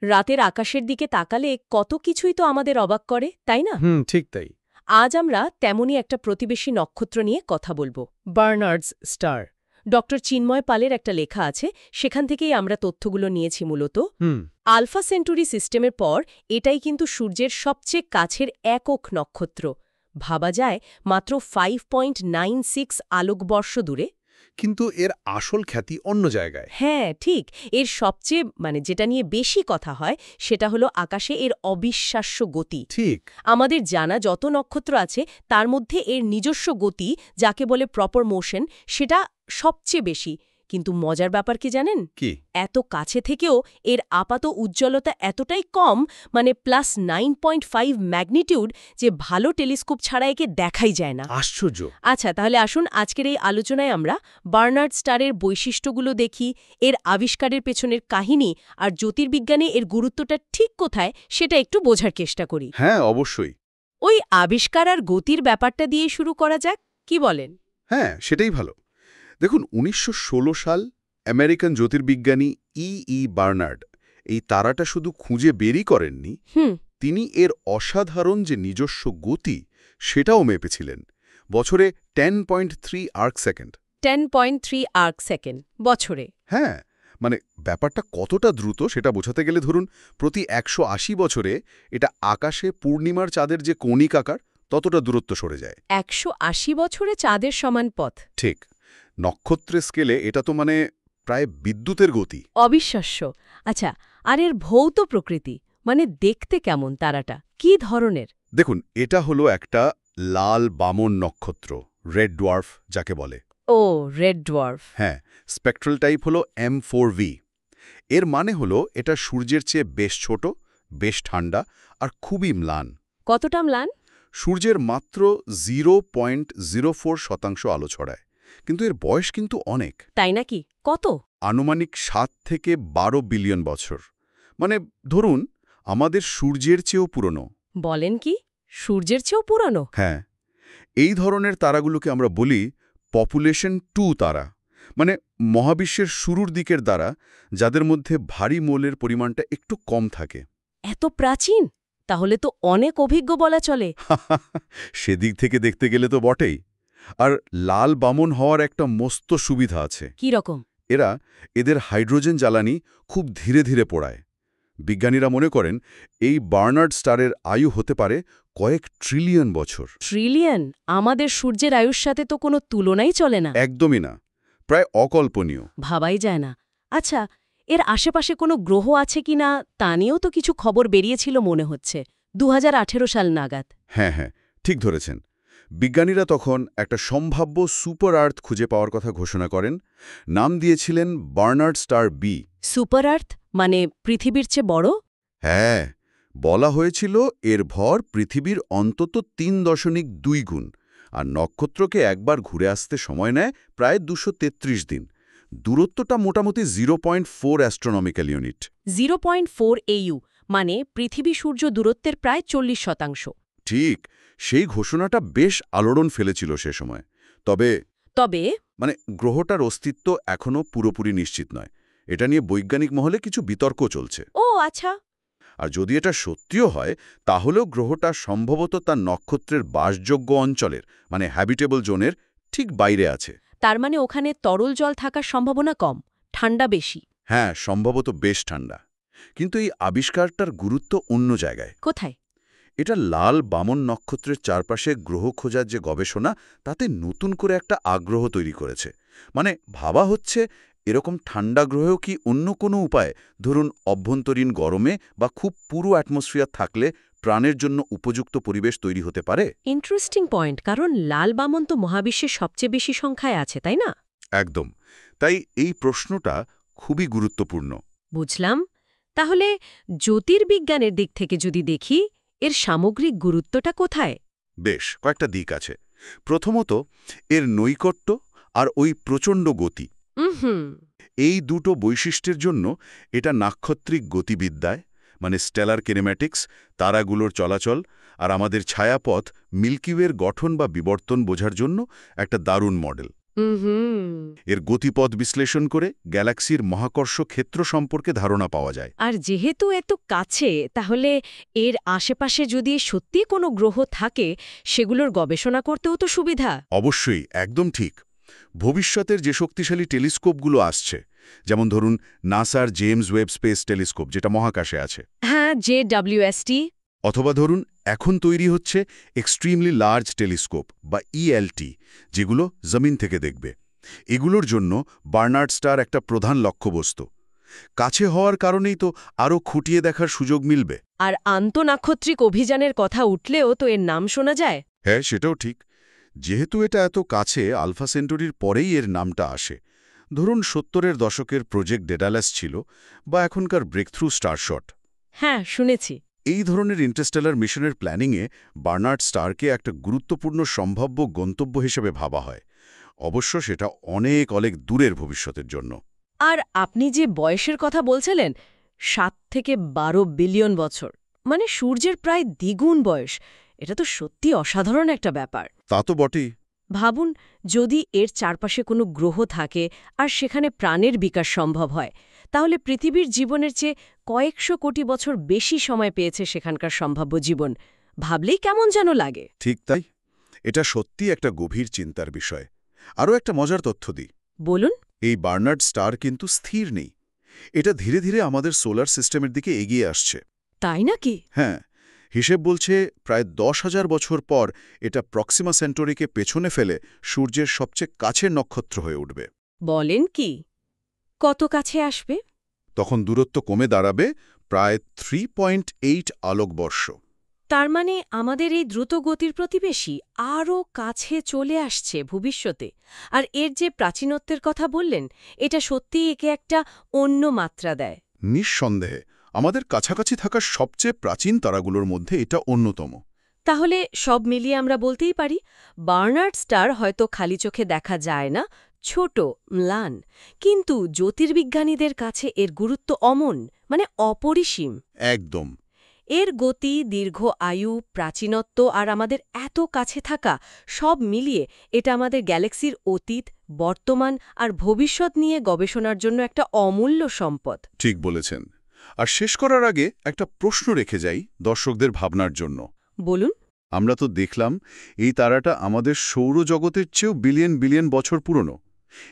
রাতের আকাশের দিকে তাকালে কত কিছুই তো আমাদের অবাক করে, তাই না? ঠিক তাই। আজ আমরা তেমনই একটা প্রতিবেশী নক্ষত্র নিয়ে কথা বলবো, বার্নার্ডস স্টার। ডক্টর চিন্ময় পালের একটা লেখা আছে, সেখান থেকেই আমরা তথ্যগুলো নিয়েছি মূলত। আলফা সেন্টুরি সিস্টেমের পর এটাই কিন্তু সূর্যের সবচেয়ে কাছের একক নক্ষত্র। ভাবা যায় মাত্র 5.96 আলোকবর্ষ দূরে। কিন্তু এর আসল খ্যাতি অন্য জায়গায়। হ্যাঁ, ঠিক। এর সবচেয়ে যেটা নিয়ে বেশি কথা হয় সেটা হলো আকাশে এর অবিশ্বাস্য গতি। ঠিক। আমাদের জানা যত নক্ষত্র আছে তার মধ্যে এর নিজস্ব গতি, যাকে বলে প্রপার মোশন, সেটা সবচেয়ে বেশি। কিন্তু মজার ব্যাপার কি জানেন? কি? এত কাছে থেকেও এর আপাত উজ্জ্বলতা এতটাই কম, +9.5 ম্যাগনিটিউড, যে ভালো টেলিস্কোপ ছাড়া একে দেখাই যায় না। আশ্চর্য। আচ্ছা, তাহলে আসুন আজকের এই আলোচনায় আমরা বার্নার্ড স্টারের বৈশিষ্ট্যগুলো দেখি, এর আবিষ্কারের পেছনের কাহিনী আর জ্যোতির্বিজ্ঞানে এর গুরুত্বটা ঠিক কোথায় সেটা একটু বোঝার চেষ্টা করি। হ্যাঁ, অবশ্যই। ওই আবিষ্কার আর গতির ব্যাপারটা দিয়ে শুরু করা যাক, কি বলেন? হ্যাঁ, সেটাই ভালো। দেখুন, ১৯১৬ সাল আমেরিকান জ্যোতির্বিজ্ঞানী বার্নার্ড এই তারাটা শুধু খুঁজে বেরই করেননি, তিনি এর অসাধারণ যে নিজস্ব গতি সেটাও মেপেছিলেন বছরে 10.3 আর্ক সেকেন্ড। 10.3 আর্ক সেকেন্ড বছরে? হ্যাঁ, ব্যাপারটা কতটা দ্রুত সেটা বোঝাতে গেলে ধরুন প্রতি ১৮০ বছরে এটা আকাশে পূর্ণিমার চাঁদের যে কৌণিক আকার ততটা দূরত্ব সরে যায়। ১৮০ বছরে চাঁদের সমান পথ? ঠিক। নক্ষত্রের স্কেলে এটা তো প্রায় বিদ্যুতের গতি। অবিশ্বাস্য। আচ্ছা, আর এর ভৌত প্রকৃতি, দেখতে কেমন তারাটা, কি ধরনের? দেখুন, এটা হলো একটা লাল বামন নক্ষত্র, রেড ডোয়ার্ফ যাকে বলে। ও, রেড ডোয়ার্ফ। হ্যাঁ, স্পেকট্রাল টাইপ হলো M4V। এর মানে হলো এটা সূর্যের চেয়ে বেশ ছোট, বেশ ঠান্ডা আর খুবই ম্লান। কতটা ম্লান? সূর্যের মাত্র 0.04% আলো ছড়ায়, কিন্তু এর বয়স কিন্তু অনেক। তাই নাকি? কত? আনুমানিক 7 থেকে 12 বিলিয়ন বছর। ধরুন আমাদের সূর্যের চেয়েও পুরনো। বলেন কি, সূর্যের চেয়েও পুরনো? হ্যাঁ, এই ধরনের তারাগুলোকে আমরা বলি পপুলেশন 2 তারা, মহাবিশ্বের শুরুর দিকের তারা, যাদের মধ্যে ভারী মৌলের পরিমাণটা একটু কম থাকে। এত প্রাচীন? তাহলে তো অনেক অভিজ্ঞ বলা চলে। সেদিক থেকে দেখতে গেলে তো বটেই। আর লাল বামন হওয়ার একটা মস্ত সুবিধা আছে। কি রকম? এদের হাইড্রোজেন জ্বালানি খুব ধীরে ধীরে পোড়ায়। বিজ্ঞানীরা মনে করেন এই বার্নার্ড স্টারের আয়ু হতে পারে কয়েক ট্রিলিয়ন বছর। ট্রিলিয়ন? আমাদের সূর্যের আয়ুর সাথে তো কোনো তুলনাই চলে না। একদমই না, প্রায় অকল্পনীয়। ভাবাই যায় না। আচ্ছা, এর আশেপাশে কোনো গ্রহ আছে কিনা তা নিয়েও তো কিছু খবর বেরিয়েছিল মনে হচ্ছে 2018 সাল নাগাদ। হ্যাঁ, ঠিক ধরেছেন। বিজ্ঞানীরা তখন একটা সম্ভাব্য সুপার আর্থ খুঁজে পাওয়ার কথা ঘোষণা করেন। নাম দিয়েছিলেন বার্নার্ড স্টার বি। সুপার আর্থ পৃথিবীর চেয়ে বড়? হ্যাঁ, বলা হয়েছিল এর ভর পৃথিবীর অন্তত 3.2 গুণ, আর নক্ষত্রকে একবার ঘুরে আসতে সময় নেয় প্রায় 233 দিন। দূরত্বটা মোটামুটি 0.4 অ্যাস্ট্রোনমিক্যাল ইউনিট। 0.4 AU, পৃথিবী সূর্য দূরত্বের প্রায় 40%। ঠিক, সেই ঘোষণাটা বেশ আলোড়ন ফেলেছিল সে সময়। তবে গ্রহটার অস্তিত্ব এখনও পুরোপুরি নিশ্চিত নয়। এটা নিয়ে বৈজ্ঞানিক মহলে কিছু বিতর্ক চলছে। ও আচ্ছা। আর যদি এটা সত্যিও হয়, তাহলেও গ্রহটা সম্ভবত তার নক্ষত্রের বাসযোগ্য অঞ্চলের হ্যাবিটেবল জোনের ঠিক বাইরে আছে। তার ওখানে তরল জল থাকার সম্ভাবনা কম, ঠান্ডা বেশি। হ্যাঁ, সম্ভবত বেশ ঠান্ডা। কিন্তু এই আবিষ্কারটার গুরুত্ব অন্য জায়গায়। কোথায়? এটা লাল বামন নক্ষত্রের চারপাশে গ্রহ খোঁজার যে গবেষণা, তাতে নতুন করে একটা আগ্রহ তৈরি করেছে। ভাবা হচ্ছে এরকম ঠান্ডা গ্রহেও কি অন্য কোনো উপায়, ধরুন অভ্যন্তরীণ গরমে বা খুব পুরো অ্যাটমসফিয়ার থাকলে প্রাণের জন্য উপযুক্ত পরিবেশ তৈরি হতে পারে। ইন্টারেস্টিং পয়েন্ট, কারণ লাল বামন তো মহাবিশ্বের সবচেয়ে বেশি সংখ্যায় আছে, তাই না? একদম। তাই এই প্রশ্নটা খুবই গুরুত্বপূর্ণ। বুঝলাম। তাহলে জ্যোতির্বিজ্ঞানের দিক থেকে যদি দেখি, এর সামগ্রিক গুরুত্বটা কোথায়? বেশ কয়েকটা দিক আছে। প্রথমত, এর নৈকট্য আর ওই প্রচণ্ড গতি। এই দুটো বৈশিষ্ট্যের জন্য এটা নাক্ষত্রিক গতিবিদ্যায়, স্টেলার কিনেম্যাটিক্স, তারাগুলোর চলাচল আর আমাদের ছায়াপথ মিল্কিওয়ের গঠন বা বিবর্তন বোঝার জন্য একটা দারুণ মডেল। হুম। এর গতিপথ বিশ্লেষণ করে গ্যালাক্সির মহাকর্ষ ক্ষেত্র সম্পর্কে ধারণা পাওয়া যায়। আর যেহেতু এত কাছে, তাহলে এর আশেপাশে যদি সত্যি কোনো গ্রহ থাকে, সেগুলোর গবেষণা করতেও তো সুবিধা। অবশ্যই, একদম ঠিক। ভবিষ্যতের যে শক্তিশালী টেলিস্কোপগুলো আসছে, যেমন ধরুন নাসার জেমস ওয়েব স্পেস টেলিস্কোপ, যেটা মহাকাশে আছে, হ্যাঁ, JWST। অথবা ধরুন এখন তৈরি হচ্ছে এক্সট্রিমলি লার্জ টেলিস্কোপ বা ELT, যেগুলো জমিন থেকে দেখবে। এগুলোর জন্য বার্নার্ড স্টার একটা প্রধান লক্ষ্যবস্তু। কাছে হওয়ার কারণেই তো আরও খুঁটিয়ে দেখার সুযোগ মিলবে। আর আন্তঃনাক্ষত্রিক অভিযানের কথা উঠলেও তো এর নাম শোনা যায়। হ্যাঁ, সেটাও ঠিক। যেহেতু এটা এত কাছে, আলফা সেন্টুরির পরেই এর নামটা আসে। ধরুন 70-এর দশকের প্রজেক্ট ডেডালাস ছিল, বা এখনকার ব্রেকথ্রু স্টারশট। হ্যাঁ, শুনেছি। এই ধরনের ইন্টারস্টেলার মিশনের প্ল্যানিংয়ে বার্নার্ড স্টারকে একটা গুরুত্বপূর্ণ সম্ভাব্য গন্তব্য হিসেবে ভাবা হয়। অবশ্য সেটা অনেক অনেক দূরের ভবিষ্যতের জন্য। আর আপনি যে বয়সের কথা বলছিলেন, 7 থেকে 12 বিলিয়ন বছর, মানে সূর্যের প্রায় দ্বিগুণ বয়স। এটা তো সত্যি অসাধারণ একটা ব্যাপার। তা তো বটেই। ভাবুন, যদি এর চারপাশে কোনো গ্রহ থাকে আর সেখানে প্রাণের বিকাশ সম্ভব হয়, তাহলে পৃথিবীর জীবনের চেয়ে কয়েকশো কোটি বছর বেশি সময় পেয়েছে সেখানকার সম্ভাব্য জীবন। ভাবলেই কেমন যেন লাগে। ঠিক তাই। এটা সত্যি একটা গভীর চিন্তার বিষয়। আরও একটা মজার তথ্য দিই। বলুন। এই বার্নার্ড স্টার কিন্তু স্থির নেই। এটা ধীরে ধীরে আমাদের সোলার সিস্টেমের দিকে এগিয়ে আসছে। তাই নাকি? হ্যাঁ, হিসেব বলছে প্রায় 10,000 বছর পর এটা প্রক্সিমা সেন্টোরিকে পেছনে ফেলে সূর্যের সবচেয়ে কাছের নক্ষত্র হয়ে উঠবে। বলেন কি? কত কাছে আসবে? তখন দূরত্ব কমে দাঁড়াবে প্রায় 3.8 আলোকবর্ষ। তার মানে আমাদের এই দ্রুত গতির প্রতিবেশী আরও কাছে চলে আসছে ভবিষ্যতে। আর এর যে প্রাচীনত্বের কথা বললেন, এটা সত্যিই একে একটা অন্য মাত্রা দেয়। নিঃসন্দেহে আমাদের কাছাকাছি থাকা সবচেয়ে প্রাচীন তারাগুলোর মধ্যে এটা অন্যতম। তাহলে সব মিলিয়ে আমরা বলতেই পারি, বার্নার্ড স্টার হয়তো খালি চোখে দেখা যায় না, ছোট, ম্লান, কিন্তু জ্যোতির্বিজ্ঞানীদের কাছে এর গুরুত্ব অমন, মানে অপরিসীম। একদম। এর গতি, দীর্ঘ আয়ু, প্রাচীনত্ব আর আমাদের এত কাছে থাকা, সব মিলিয়ে এটা আমাদের গ্যালাক্সির অতীত, বর্তমান আর ভবিষ্যৎ নিয়ে গবেষণার জন্য একটা অমূল্য সম্পদ। ঠিক বলেছেন। আর শেষ করার আগে একটা প্রশ্ন রেখে যাই দর্শকদের ভাবনার জন্য। বলুন। আমরা তো দেখলাম এই তারাটা আমাদের সৌরজগতের চেয়েও বিলিয়ন বিলিয়ন বছর পুরনো।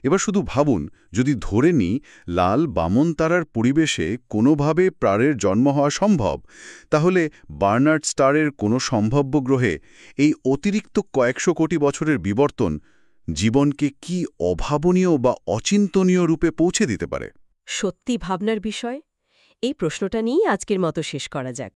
এবার শুধু ভাবুন, যদি ধরে নিই লাল বামন তারার পরিবেশে কোনোভাবে প্রাণের জন্ম হওয়া সম্ভব, তাহলে বার্নার্ড স্টারের কোনো সম্ভাব্য গ্রহে এই অতিরিক্ত কয়েকশো কোটি বছরের বিবর্তন জীবনকে কি অভাবনীয় বা অচিন্তনীয় রূপে পৌঁছে দিতে পারে। সত্যি ভাবনার বিষয়। এই প্রশ্নটা নিয়েই আজকের মতো শেষ করা যাক।